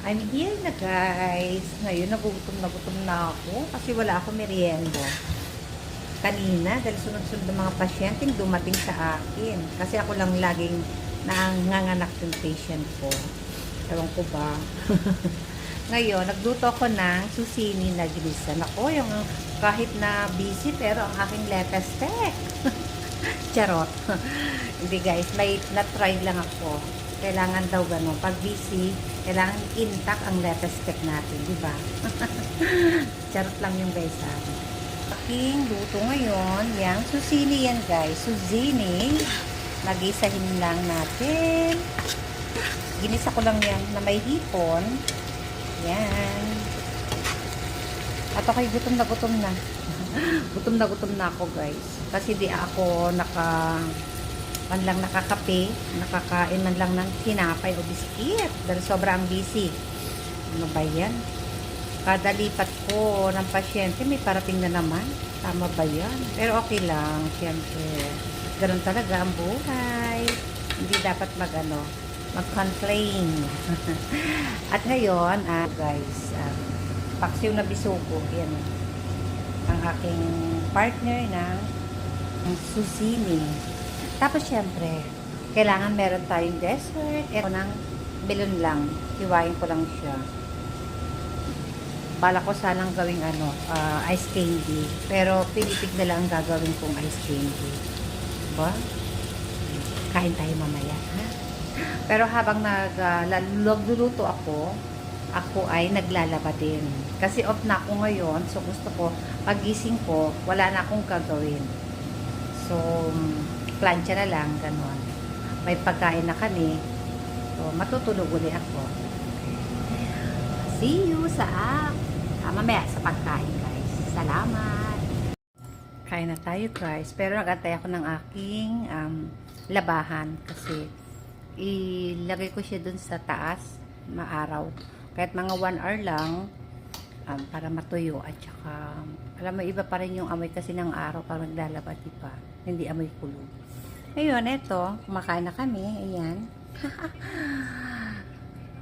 I'm here na guys. Ngayon nagugutom na ako kasi wala ako merienda. Kanina dahil sunod-sunod ng mga pasyenteng dumating sa akin. Kasi ako lang laging nanganganak yung patient ko. Ewan ko ba. Ngayon, nagluto ako ng susini na gilisan. Ako, yung kahit na busy pero ang aking lepestek. Charot. Hindi guys, may na-try lang ako. Kailangan daw gano'n. Pag busy, kailangan intact ang lepestek natin, di ba? Charot lang yung guys ha. Aking luto ngayon, yung susini yan guys. Susini, nagisahin lang natin. Ginisa ko lang yan na may hipon. Yan. At ako'y gutom na gutom na. Gutom na ako guys. Kasi di ako man lang nakakape, nakakain man lang ng tinapay o biskit dahil sobrang busy. Ano ba yan? Kada lipat ko ng pasyente may parating na naman. Tama ba yan? Pero okay lang, siyempre. Ganun talaga ang buhay. Hindi dapat mag-complain. At ngayon, guys, paksiw na bisugo, yan. Ang aking partner ng susini. Tapos, syempre, kailangan meron tayong dessert. Ito ng melon lang. Hiwain ko lang siya. Bala ko sanang gawing ice candy. Pero, pinitig na lang ang gagawin kong ice candy. Diba? Kain tayo mamaya, ha? Pero habang nagluluto ako ay naglalaba din. Kasi off na ako ngayon. So, gusto ko, pagising ko, wala na akong gagawin. So, plancha na lang, gano'n. May pagkain na kami. So, matutulog ulit ako. See you sa mamaya sa pagkain, guys. Salamat! Kain na tayo, guys. Pero nagantay ako ng aking labahan kasi ilagay ko siya dun sa taas, maaraw. Kahit mga 1 hour lang, para matuyo. At saka, alam mo, iba pa rin yung amoy kasi ng araw pag naglalaba, diba? Hindi amoy kulog. Ngayon, eto, kumakain na kami. Ayan.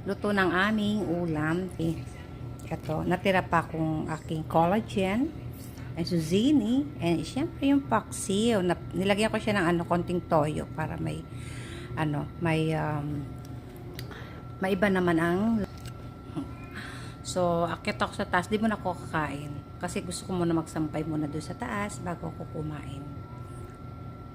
Luto ng aming ulam. Ito, natira pa akong aking collagen, ang susini, and syempre yung paksiw. Nilagyan ko siya ng konting toyo para may iba naman ang. So, akit ako sa taas. Di mo na ako kakain. Kasi gusto ko muna magsampay muna doon sa taas bago ako kumain.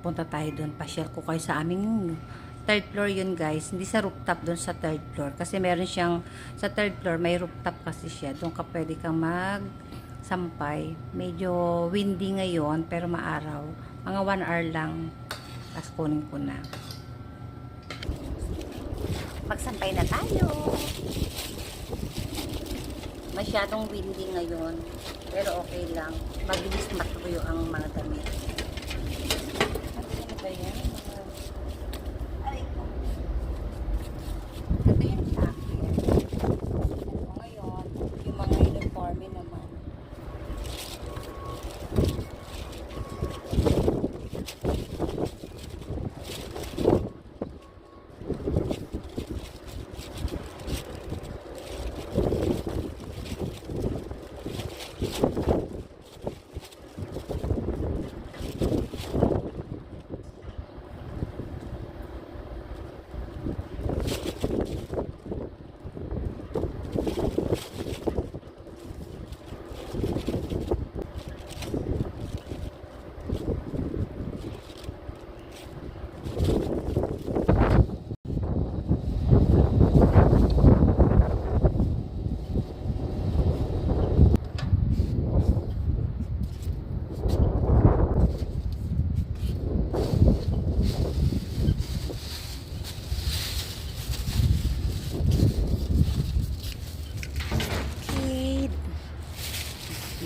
Punta tayo doon. Pa-share ko kayo sa aming third floor yun guys. Hindi sa rooftop doon sa third floor. Kasi meron siyang, sa third floor may rooftop kasi siya. Doon ka pwede kang magsampay. Medyo windy ngayon pero maaraw. Mga 1 hour lang. Tapos kunin ko na. Magsampay na tayo. Masyadong windy ngayon. Pero okay lang. Mabilis matuyo ang mga damit. Ano ba yan? Aray ko. Ito yung jacket. Ngayon, yung mga uniforme naman.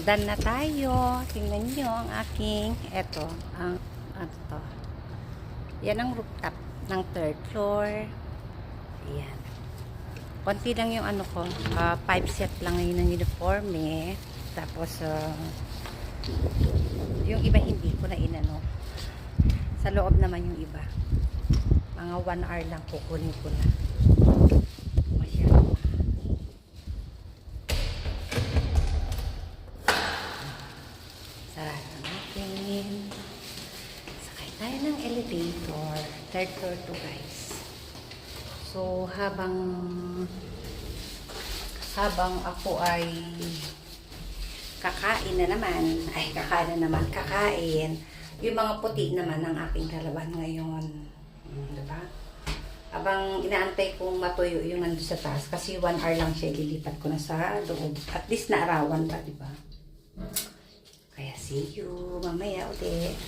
Done na tayo. Tingnan nyo ang aking, eto, ano to. Yan ang rooftop ng third floor. Ayan. Konti lang yung 5 set lang yun ng uniforme. Tapos, yung iba hindi ko na inano. Sa loob naman yung iba. Mga 1 hour lang kukunin ko na. Masyado. tayo ng elevator. Third floor to guys. So, habang ako ay kakain, yung mga puti naman ng aking kalaban ngayon. Diba? Habang inaantay kong matuyo yung nandun sa taas, kasi 1 hour lang siya, ililipat ko na sa loob. At least naarawan pa, diba? Kaya see you mamaya ulit.